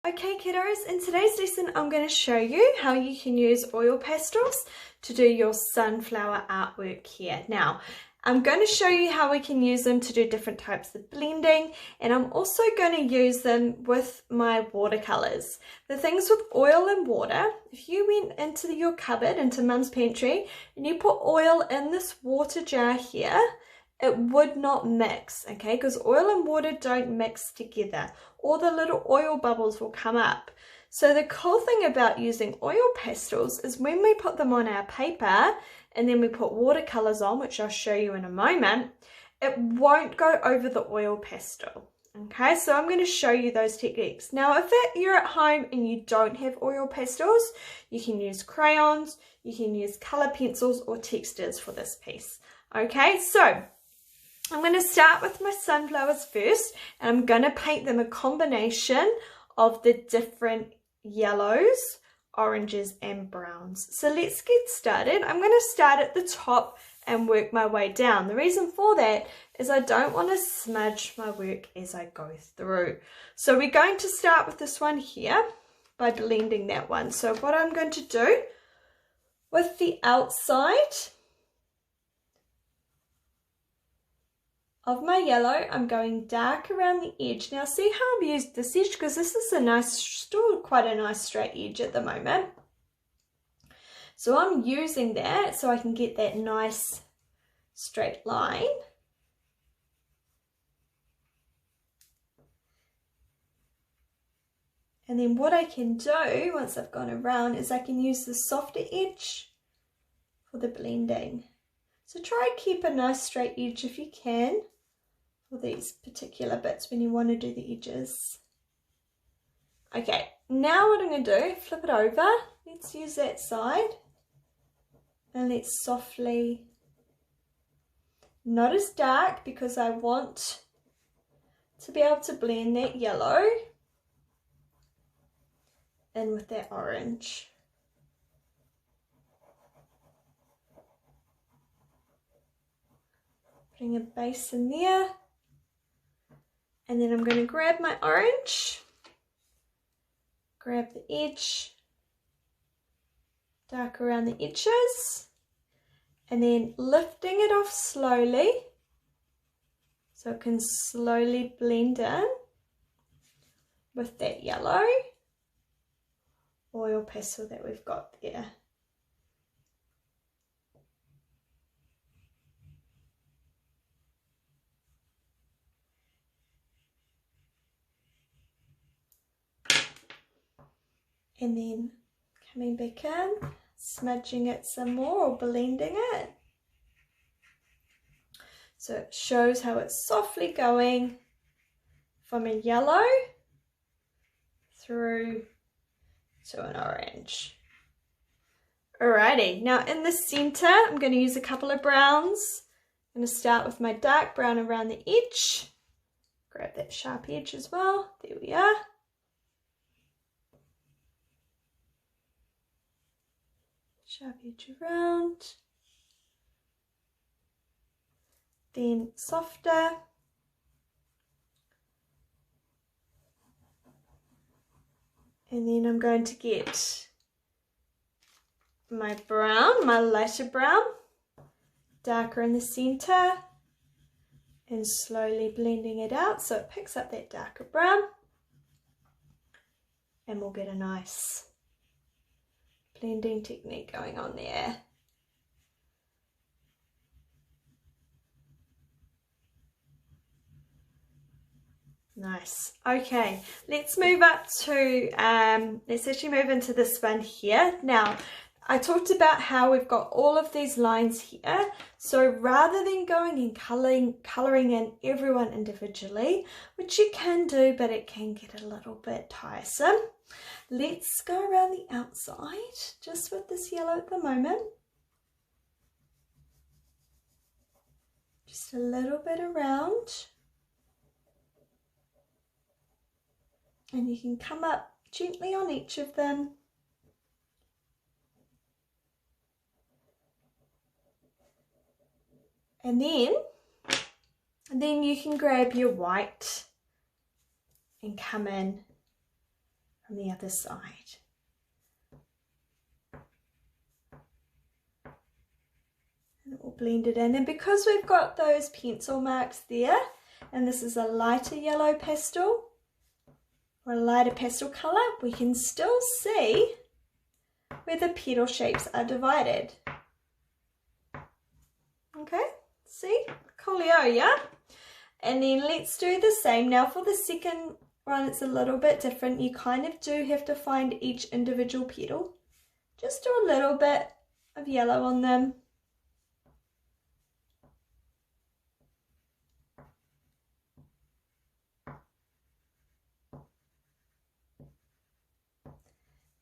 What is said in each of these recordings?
Okay kiddos, in today's lesson I'm going to show you how you can use oil pastels to do your sunflower artwork here. Now, I'm going to show you how we can use them to do different types of blending, and I'm also going to use them with my watercolors. The things with oil and water, if you went into your cupboard, into Mum's pantry, and you put oil in this water jar here, it would not mix, okay, because oil and water don't mix together. All the little oil bubbles will come up. So the cool thing about using oil pastels is when we put them on our paper and then we put watercolors on, which I'll show you in a moment, it won't go over the oil pastel. Okay, so I'm going to show you those techniques. Now, if you're at home and you don't have oil pastels, you can use crayons, you can use color pencils or textures for this piece. Okay, so I'm going to start with my sunflowers first, and I'm going to paint them a combination of the different yellows, oranges and browns. So let's get started. I'm going to start at the top and work my way down. The reason for that is I don't want to smudge my work as I go through. So we're going to start with this one here by blending that one. So what I'm going to do with the outside of my yellow, I'm going dark around the edge. Now see how I've used this edge, because this is a nice, still quite a nice straight edge at the moment. So I'm using that so I can get that nice straight line. And then what I can do once I've gone around is I can use the softer edge for the blending. So try and keep a nice straight edge if you can for these particular bits when you want to do the edges. Okay, now what I'm going to do, flip it over. Let's use that side and let's softly, not as dark because I want to be able to blend that yellow in with that orange. Putting a base in there. And then I'm going to grab my orange, grab the edge, dark around the edges, and then lifting it off slowly so it can slowly blend in with that yellow oil pastel that we've got there. And then coming back in, smudging it some more or blending it. So it shows how it's softly going from a yellow through to an orange. Alrighty, now in the center, I'm going to use a couple of browns. I'm going to start with my dark brown around the edge. Grab that sharp edge as well. There we are. Sharp edge around, then softer, and then I'm going to get my brown, my lighter brown, darker in the center, and slowly blending it out so it picks up that darker brown, and we'll get a nice blending technique going on there. Nice. Okay, let's move up to, let's actually move into this one here. Now, I talked about how we've got all of these lines here. So rather than going and colouring in everyone individually, which you can do, but it can get a little bit tiresome, let's go around the outside, just with this yellow at the moment. Just a little bit around. And you can come up gently on each of them. And then you can grab your white and come in on the other side. And it will blend it in. And because we've got those pencil marks there, and this is a lighter yellow pastel, or a lighter pastel colour, we can still see where the petal shapes are divided. Okay, see? Coolio, yeah? And then let's do the same. Now for the second one, it's a little bit different. You kind of do have to find each individual petal. Just do a little bit of yellow on them.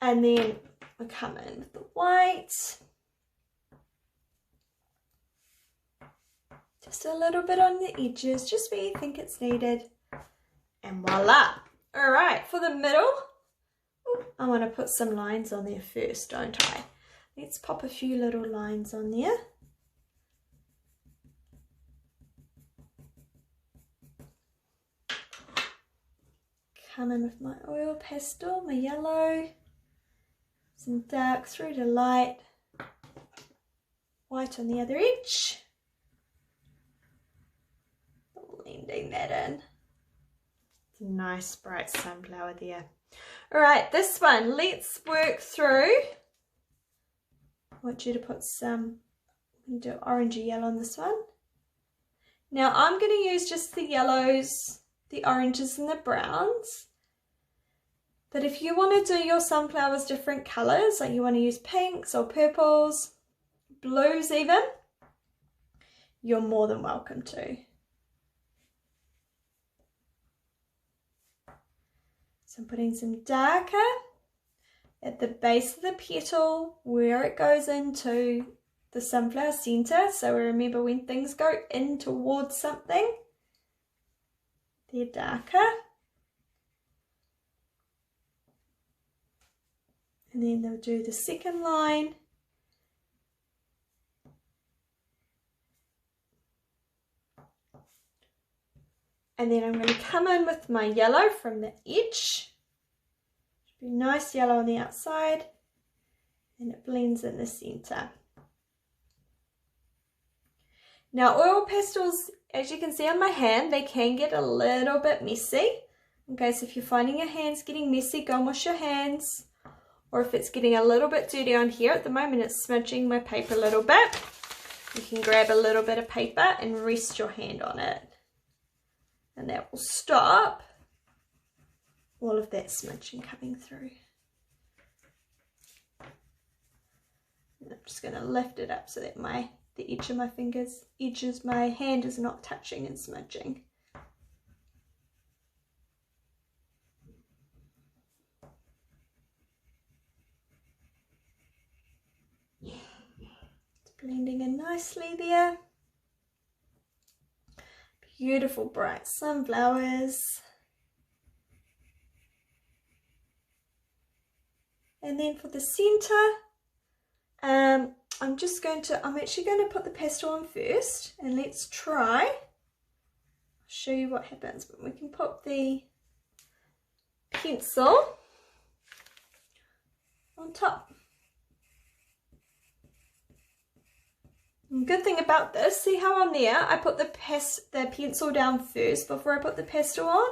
And then we come in with the white. Just a little bit on the edges, just where you think it's needed. And voila. All right, for the middle, I want to put some lines on there first, don't I? Let's pop a few little lines on there. Come in with my oil pastel, my yellow, some dark through to light, white on the other edge. Blending that in. It's a nice bright sunflower there. All right, this one, let's work through. I want you to put some, I'm going to do orangey yellow on this one. Now I'm going to use just the yellows, the oranges and the browns. But if you want to do your sunflowers different colours, like you want to use pinks or purples, blues even, you're more than welcome to. So I'm putting some darker at the base of the petal where it goes into the sunflower centre. So remember, when things go in towards something, they're darker. And then they'll do the second line. And then I'm going to come in with my yellow from the edge. Should be nice yellow on the outside. And it blends in the centre. Now oil pastels, as you can see on my hand, they can get a little bit messy. Okay, so if you're finding your hands getting messy, go and wash your hands. Or if it's getting a little bit dirty on here, at the moment it's smudging my paper a little bit. You can grab a little bit of paper and rest your hand on it. And that will stop all of that smudging coming through. And I'm just going to lift it up so that the edge of my fingers, my hand is not touching and smudging. It's blending in nicely there. Beautiful bright sunflowers. And then for the center, I'm actually going to put the pastel on first, and let's try. I'll show you what happens, but we can pop the pencil on top. And good thing about this, see how on there I put the pencil down first before I put the pastel on,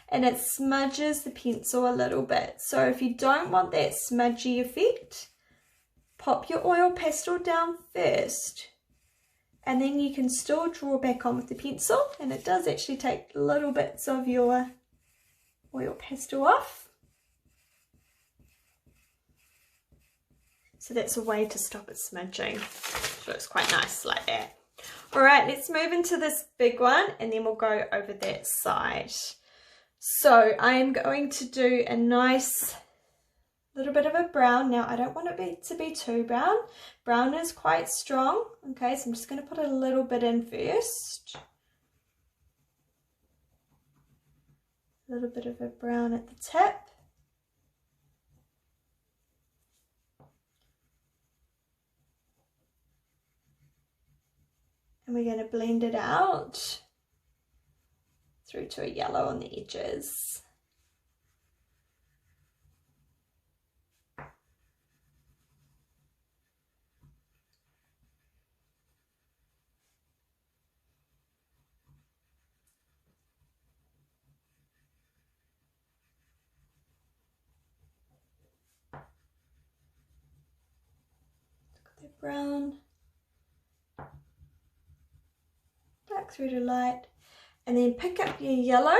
and it smudges the pencil a little bit. So if you don't want that smudgy effect, pop your oil pastel down first, and then you can still draw back on with the pencil, and it does actually take little bits of your oil pastel off. So that's a way to stop it smudging. So it's quite nice like that. All right, let's move into this big one, and then we'll go over that side. So I'm going to do a nice little bit of a brown. Now I don't want it to be too brown. Brown is quite strong. Okay, so I'm just going to put a little bit in first. A little bit of a brown at the tip. And we're going to blend it out through to a yellow on the edges. brown, dark through to light, and then pick up your yellow,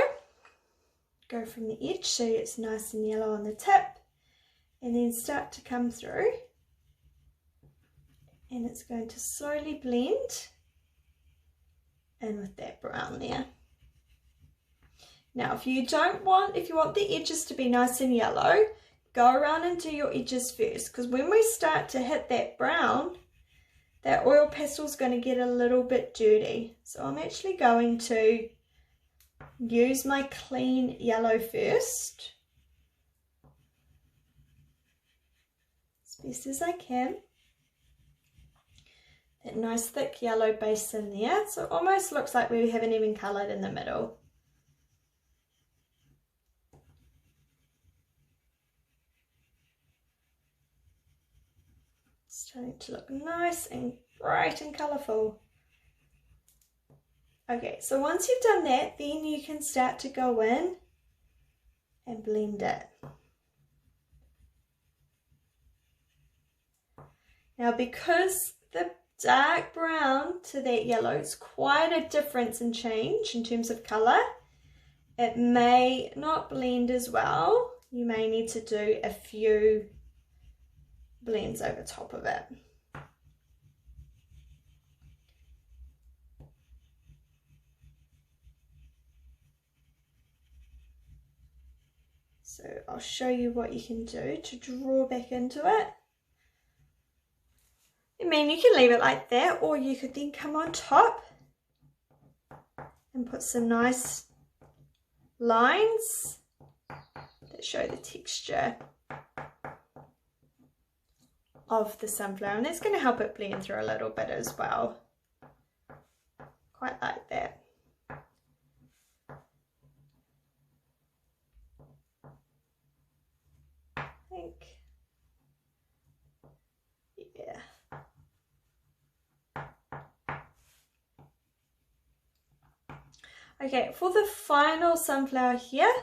go from the edge so it's nice and yellow on the tip, and then start to come through, and it's going to slowly blend in with that brown there. Now if you want the edges to be nice and yellow, go around and do your edges first, because when we start to hit that brown, that oil pastel is going to get a little bit dirty. So I'm actually going to use my clean yellow first, as best as I can. That nice thick yellow base in there, so it almost looks like we haven't even coloured in the middle. Starting to look nice and bright and colourful. Okay, so once you've done that, then you can start to go in and blend it. Now because the dark brown to that yellow is quite a difference in change in terms of colour, it may not blend as well. You may need to do a few blends over top of it. So I'll show you what you can do to draw back into it. I mean, you can leave it like that, or you could then come on top and put some nice lines that show the texture of the sunflower, and that's going to help it blend through a little bit as well. Quite like that. I think, yeah. Okay, for the final sunflower here,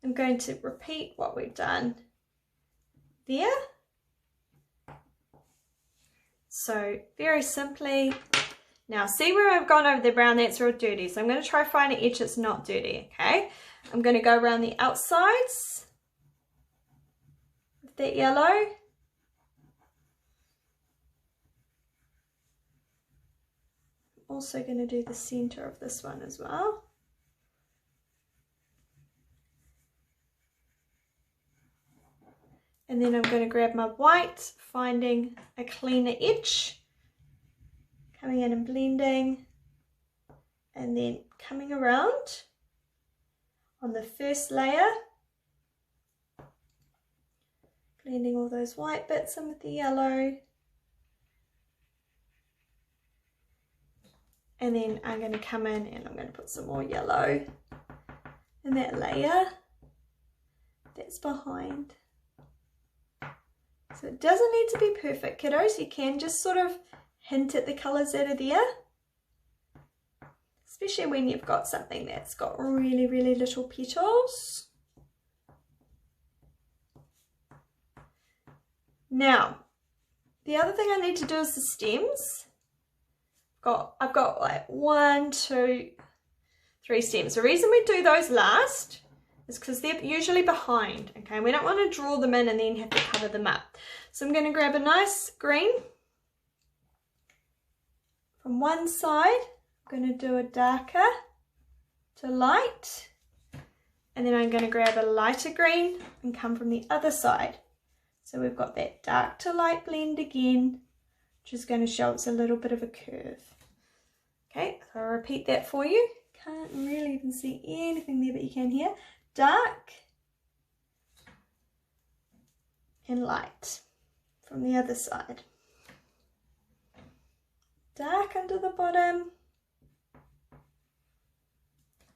I'm going to repeat what we've done there. So very simply, now see where I've gone over the brown, that's real dirty, so I'm going to try find an edge that's not dirty. Okay, I'm going to go around the outsides with that yellow, also going to do the center of this one as well. And then I'm going to grab my white, finding a cleaner edge, coming in and blending, and then coming around on the first layer, blending all those white bits in with the yellow. And then I'm going to come in and I'm going to put some more yellow in that layer that's behind. So it doesn't need to be perfect, kiddos. You can just sort of hint at the colours that are there, especially when you've got something that's got really, really little petals. Now, the other thing I need to do is the stems. I've got like 1, 2, 3 stems. The reason we do those last is because they're usually behind, okay? We don't want to draw them in and then have to cover them up. So I'm going to grab a nice green from one side. I'm going to do a darker to light, and then I'm going to grab a lighter green and come from the other side. So we've got that dark to light blend again, which is going to show it's a little bit of a curve. Okay, so I'll repeat that for you. Can't really even see anything there, but you can here. Dark and light from the other side. Dark under the bottom,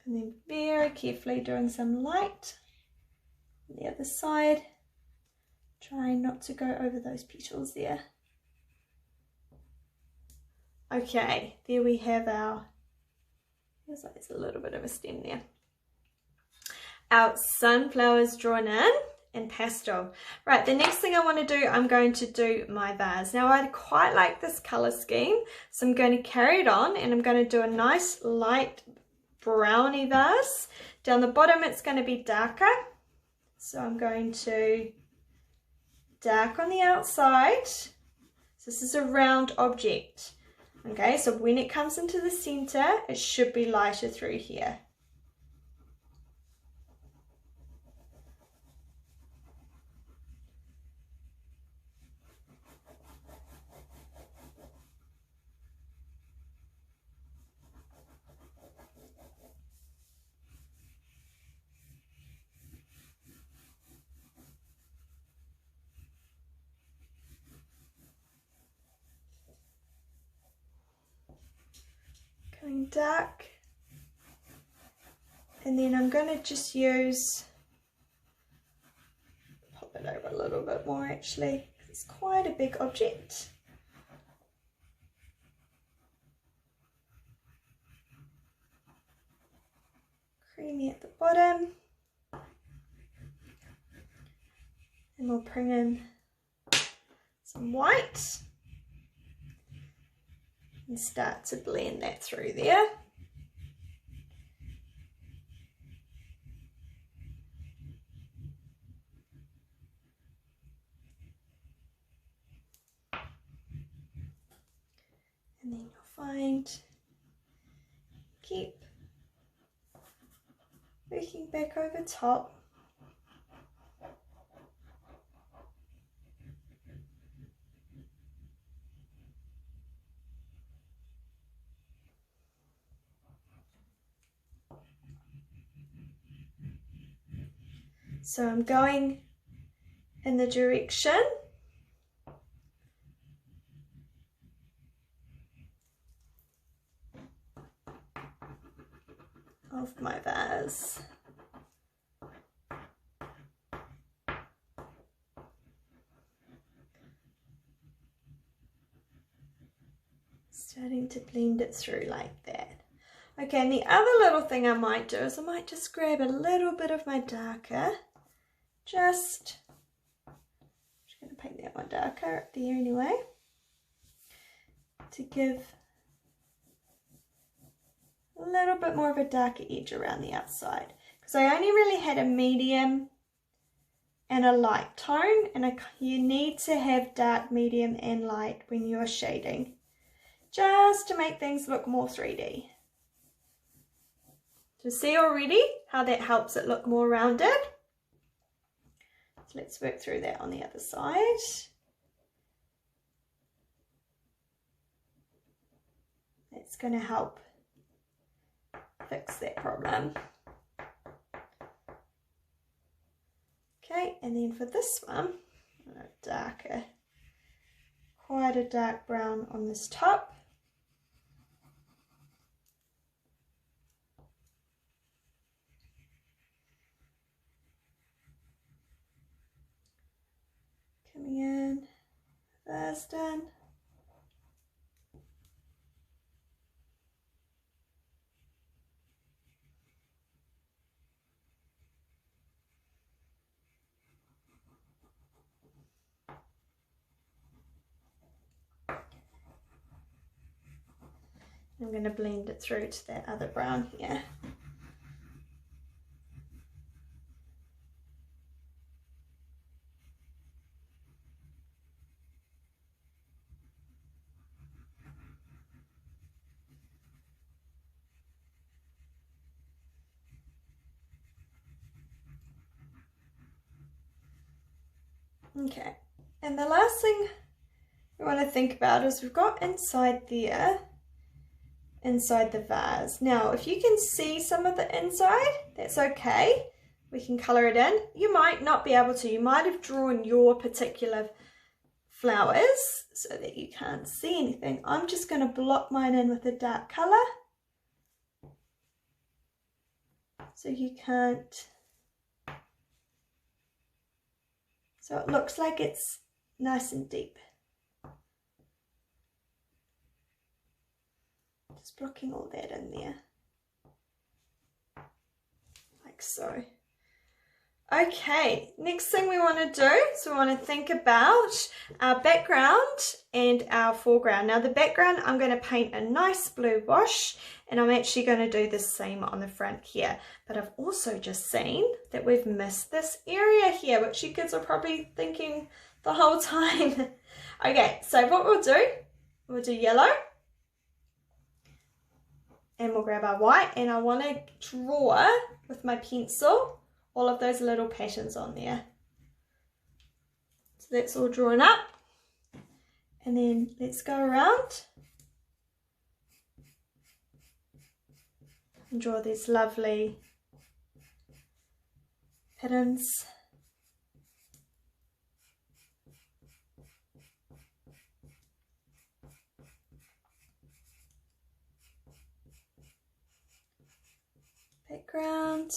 and then very carefully doing some light on the other side, trying not to go over those petals there. Okay, there we have our, feels like there's a little bit of a stem there. Our sunflowers drawn in, and pastel. Right, the next thing I want to do, I'm going to do my vase. Now I quite like this color scheme, so I'm going to carry it on and I'm going to do a nice light browny vase. Down the bottom it's going to be darker, so I'm going to dark on the outside. So this is a round object. Okay, so when it comes into the center, it should be lighter through here. Going dark, and then I'm going to just use, pop it over a little bit more actually, it's quite a big object. Creamy at the bottom, and we'll bring in some white and start to blend that through there. And then you'll find, keep working back over top. So I'm going in the direction of my vase. Starting to blend it through like that. Okay, and the other little thing I might do is I might just grab a little bit of my darker, just going to paint that one darker up there anyway, to give a little bit more of a darker edge around the outside, because I only really had a medium and a light tone, and you need to have dark, medium and light when you're shading, just to make things look more 3D. So see already how that helps it look more rounded. So let's work through that on the other side. That's going to help fix that problem. Okay, and then for this one, darker, quite a dark brown on this top. Coming in, that's done. I'm going to blend it through to that other brown here. Okay, and the last thing we want to think about is we've got inside there, inside the vase. Now, if you can see some of the inside, that's okay. We can colour it in. You might not be able to. You might have drawn your particular flowers so that you can't see anything. I'm just going to block mine in with a dark colour so you can't. So it looks like it's nice and deep. Just blocking all that in there, like so. Okay, next thing we want to do is we want to think about our background and our foreground. Now the background, I'm going to paint a nice blue wash, and I'm actually going to do the same on the front here. But I've also just seen that we've missed this area here, which you kids are probably thinking the whole time. Okay, so what we'll do yellow, and we'll grab our white, and I want to draw with my pencil all of those little patterns on there. So that's all drawn up. And then let's go around and draw these lovely patterns. Background.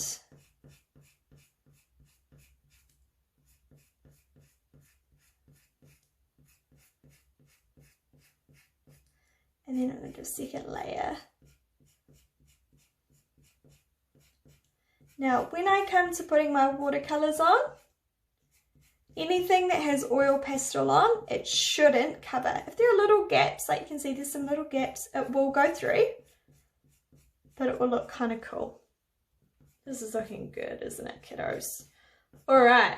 And then I'm going to do a second layer. Now, when I come to putting my watercolors on, anything that has oil pastel on, it shouldn't cover. If there are little gaps, like you can see there's some little gaps, it will go through, but it will look kind of cool. This is looking good, isn't it, kiddos? All right,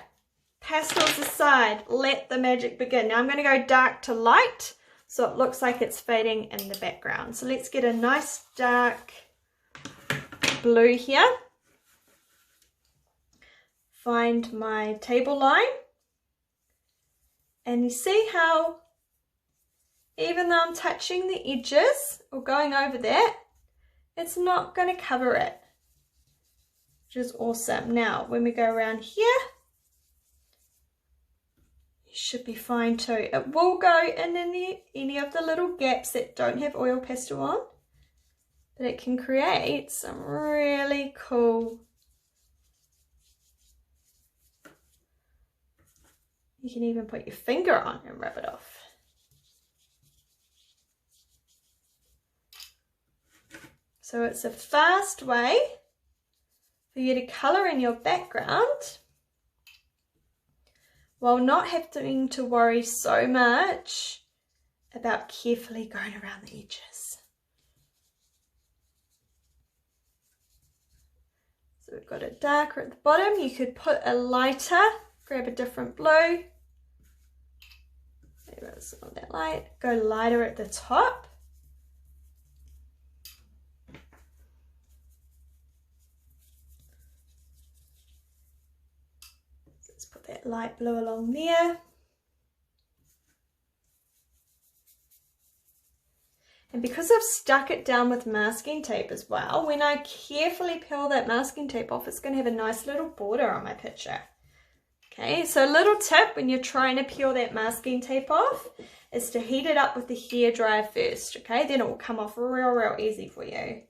pastels aside, let the magic begin. Now I'm going to go dark to light, so it looks like it's fading in the background. So let's get a nice dark blue here. Find my table line. And you see how, even though I'm touching the edges or going over that, it's not going to cover it, which is awesome. Now, when we go around here, should be fine too. It will go in any of the little gaps that don't have oil pastel on, but it can create some really cool, you can even put your finger on and rub it off. So it's a fast way for you to colour in your background while not having to worry so much about carefully going around the edges. So we've got a darker at the bottom. You could put a lighter, grab a different blue. Maybe it's not that light. Go lighter at the top. That light blue along there. And because I've stuck it down with masking tape as well, when I carefully peel that masking tape off, it's going to have a nice little border on my picture. Okay, so a little tip when you're trying to peel that masking tape off is to heat it up with the hairdryer first, okay? Then it will come off real easy for you. And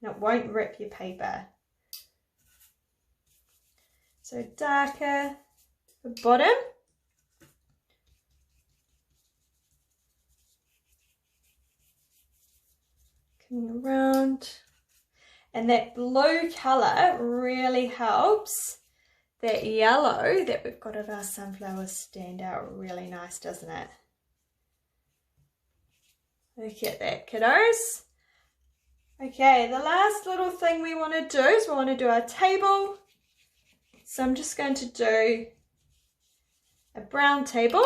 it won't rip your paper. So darker. The bottom, coming around, and that blue colour really helps that yellow that we've got of our sunflowers stand out really nice, doesn't it? Look at that, kiddos. Okay, the last little thing we want to do is we want to do our table. So I'm just going to do a brown table.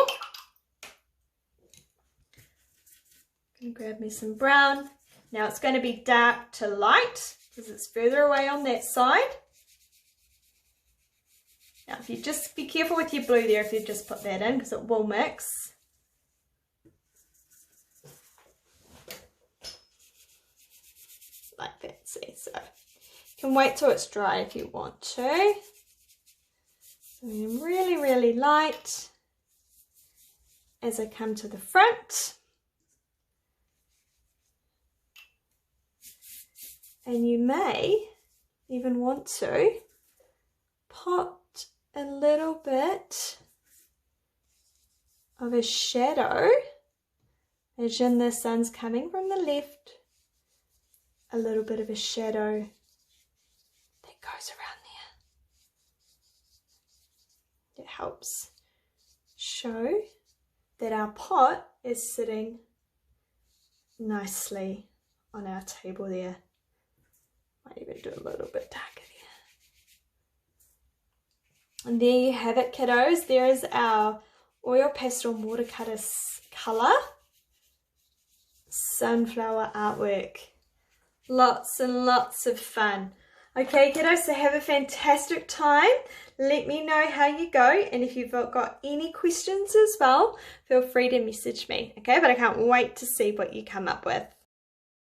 I'm going to grab me some brown. Now it's going to be dark to light because it's further away on that side. Now if you just be careful with your blue there if you just put that in because it will mix. Like that, see, so you can wait till it's dry if you want to. Really light as I come to the front, and you may even want to put a little bit of a shadow as in the sun's coming from the left, a little bit of a shadow that goes around there. It helps show that our pot is sitting nicely on our table there. Might even do a little bit darker there. And there you have it, kiddos. There is our oil pastel watercolor colour sunflower artwork. Lots and lots of fun. Okay, kiddos, so have a fantastic time. Let me know how you go, and if you've got any questions as well, feel free to message me, okay? But I can't wait to see what you come up with.